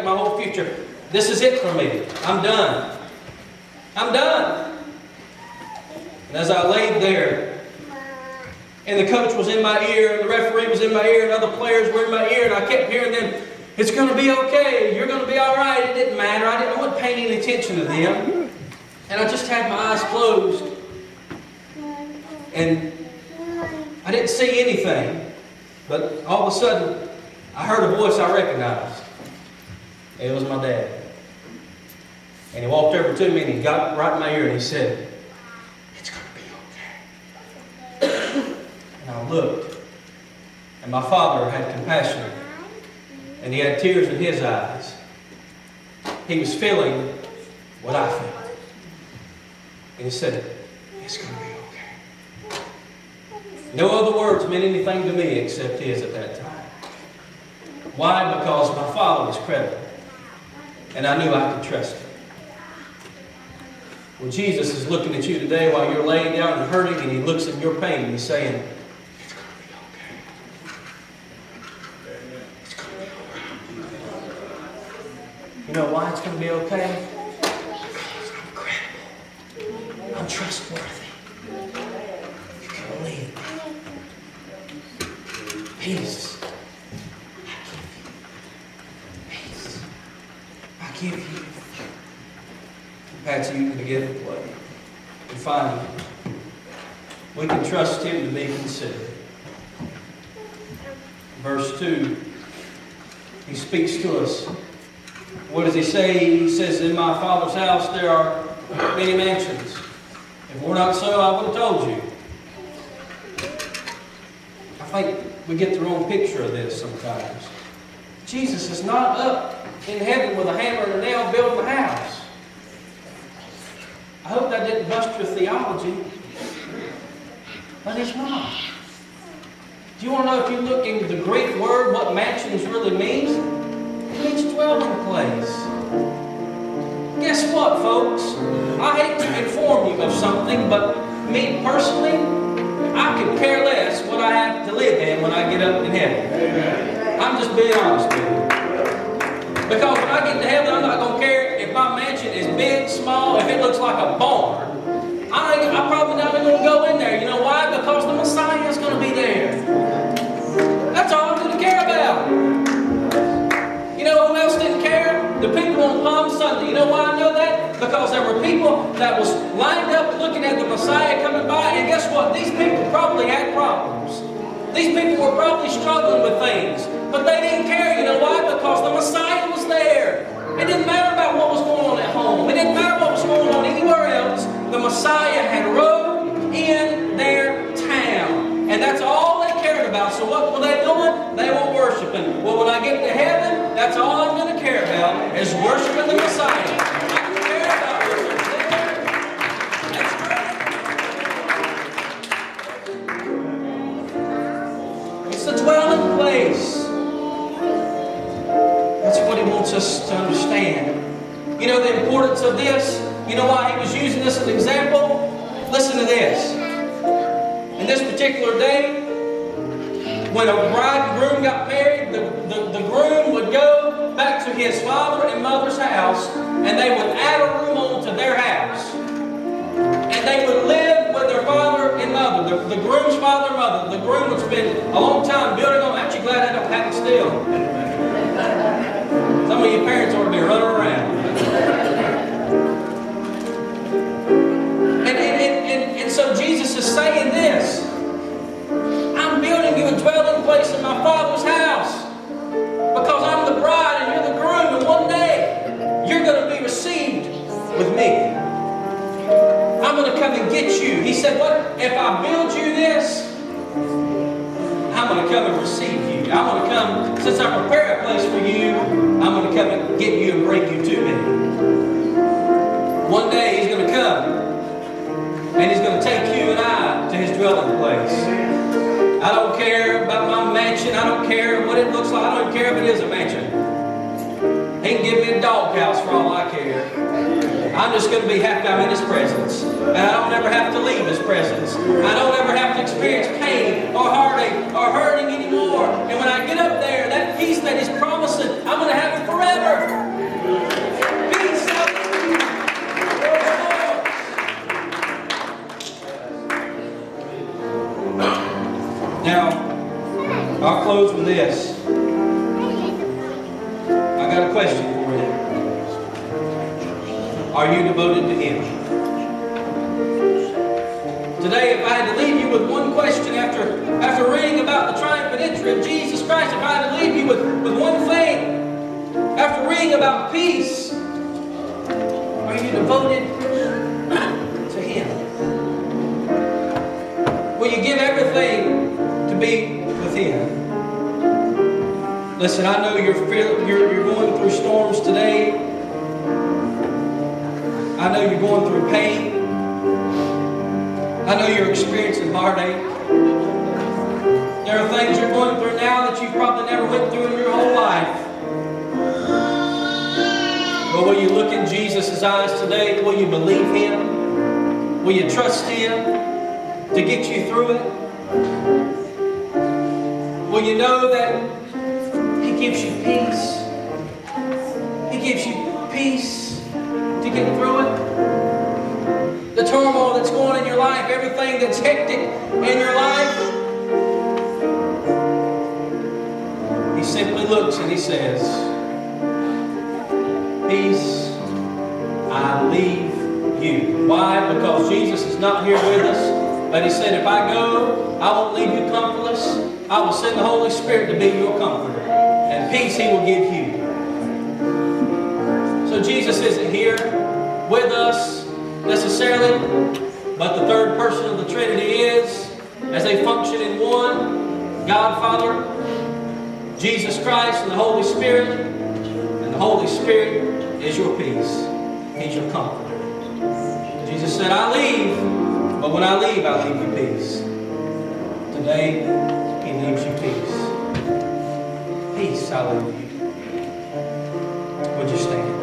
my whole future. This is it for me. I'm done. I'm done. And as I laid there, and the coach was in my ear, and the referee was in my ear, and other players were in my ear, and I kept hearing them, "It's going to be okay. You're going to be all right." It didn't matter. I wasn't paying any attention to them. And I just had my eyes closed. And I didn't see anything. But all of a sudden, I heard a voice I recognized. It was my dad. And he walked over to me and he got right in my ear and he said, "It's going to be okay." And I looked. And my father had compassion. And he had tears in his eyes. He was feeling what I felt. And he said, "It's going to be okay." No other words meant anything to me except his at that time. Why? Because my father was credible. And I knew I could trust him. Well, Jesus is looking at you today while you're laying down and hurting, and he looks at your pain and he's saying, "It's going to be okay. It's going to be all right." You know why it's going to be okay? Because I'm credible. I'm trustworthy. You can believe me. Peace. I give you. Patsy, you can begin to play. And finally, we can trust him to be considered. Verse 2, he speaks to us. What does he say? He says, "In my Father's house there are many mansions. If we're not so, I would have told you." I think we get the wrong picture of this sometimes. Jesus is not up in heaven with a hammer and a nail building a house. I hope that didn't bust your theology. But it's not. Do you want to know, if you look into the Greek word, what mansions really means? It means dwelling place. Guess what, folks? I hate to inform you of something, but me personally, I could care less what I have to live in when I get up in heaven. Amen. I'm just being honest with you. Because when I get to heaven, I'm not going to care if my mansion is big, small, if it looks like a barn. I'm probably not even going to go in there. You know why? Because the Messiah is going to be there. That's all I'm going to care about. You know who else didn't care? The people on Palm Sunday. You know why I know that? Because there were people that was lined up looking at the Messiah coming by, and guess what? These people probably had problems. These people were probably struggling with things. But they didn't care. You know why? Because the Messiah was there. It didn't matter about what was going on at home. It didn't matter what was going on anywhere else. The Messiah had rode in their town. And that's all they cared about. So what were they doing? They were worshiping. Well, when I get to heaven, that's all I'm going to care about is worshiping the Messiah. I don't care about what's there. That's great. It's the dwelling place. That's what he wants us to understand. You know the importance of this? You know why he was using this as an example? Listen to this. In this particular day, when a bride and groom got married, the groom would go back to his father and mother's house, and they would add a room on to their house. And they would live with their father and mother, the groom's father and mother. The groom would spend a long time building on. I'm actually glad that don't happen still. Some of your parents ought to be running around. And so Jesus is saying this. I'm building you a dwelling place in my Father's house. Because I'm the bride and you're the groom. And one day, you're going to be received with me. I'm going to come and get you. He said, "What? If I build you this, I'm going to come and receive you. I'm going to come, since I prepare a place for you, I'm going to come and get you and bring you to me." One day he's going to come and he's going to take you and I to his dwelling place. I don't care about my mansion. I don't care what it looks like. I don't care if it is a mansion. He can give me a doghouse for all I care. I'm just going to be happy I'm in his presence. And I don't ever have to leave his presence. I don't ever have to experience pain or heartache or hurting anymore. And when I get up there, that peace that he's promising, I'm going to have it forever. forever. Peace I leave you. Now, I'll close with this. I got a question for you. Are you devoted to Him? Today, if I had to leave you with one question after reading about the triumphant entry of Jesus Christ, if I had to leave you with one thing, after reading about peace, are you devoted to Him? Will you give everything to be with Him? Listen, I know you're going through storms today. I know you're going through pain. I know you're experiencing heartache. There are things you're going through now that you probably never went through in your whole life. But will you look in Jesus' eyes today? Will you believe Him? Will you trust Him to get you through it? Will you know that He gives you peace? He gives you peace to get through it. The turmoil that's going on in your life, everything that's hectic in your life, He simply looks and He says, peace I leave you. Why? Because Jesus is not here with us. But He said, if I go, I won't leave you comfortless. I will send the Holy Spirit to be your comforter. And peace He will give you. So Jesus isn't here with us necessarily, but the third person of the Trinity is, as they function in one, God Father, Jesus Christ, and the Holy Spirit. And the Holy Spirit is your peace. He's your comforter. Jesus said, I leave, but when I leave, I leave you peace. Today, He leaves you peace. Peace I leave you. Would you stand?